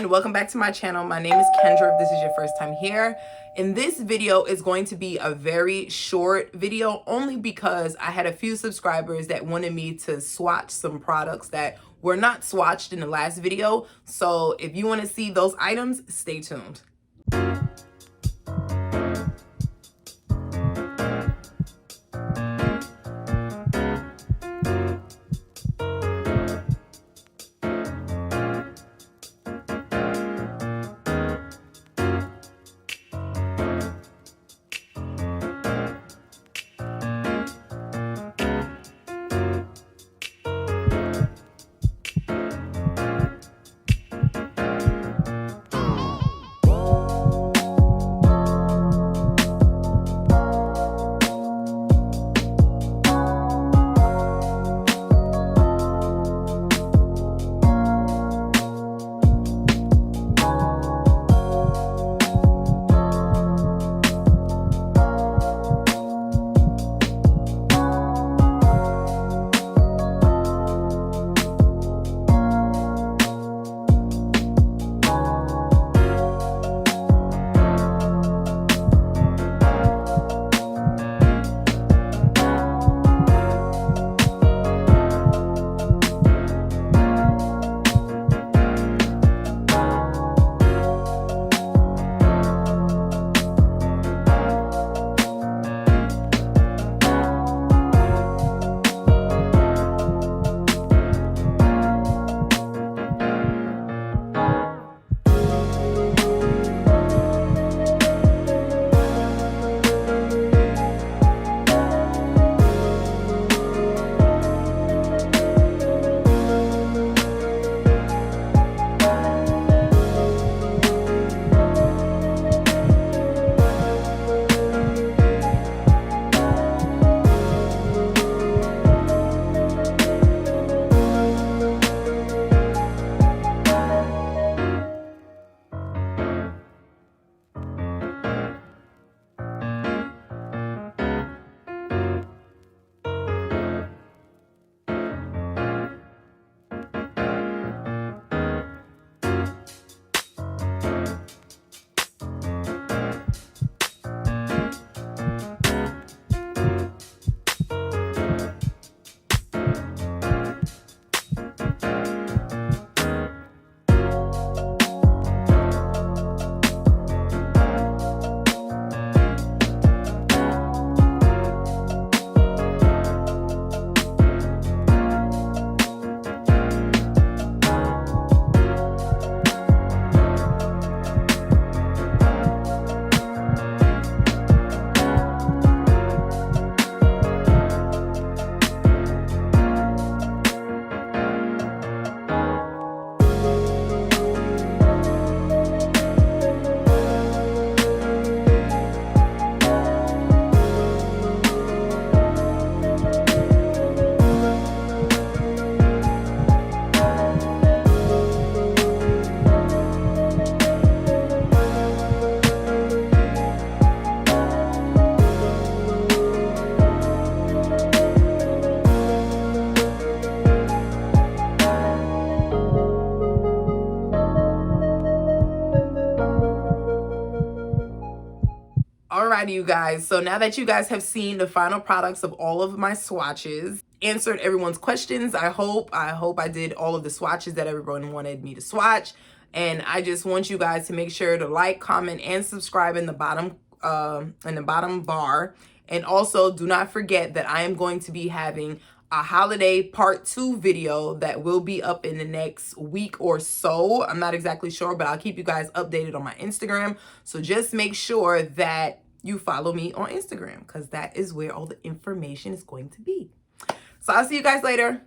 everyone, welcome back to my channel. My name is Kendra if this is your first time here. And this video is going to be a very short video only because I had a few subscribers that wanted me to swatch some products that were not swatched in the last video. So if you want to see those items, stay tuned. Alrighty, you guys. So now that you guys have seen the final products of all of my swatches, answered everyone's questions, I hope I did all of the swatches that everyone wanted me to swatch. And I just want you guys to make sure to like, comment, and subscribe in the bottom bar. And also do not forget that I am going to be having a holiday part 2 video that will be up in the next week or so. I'm not exactly sure, but I'll keep you guys updated on my Instagram. So just make sure that you follow me on Instagram because that is where all the information is going to be. So I'll see you guys later.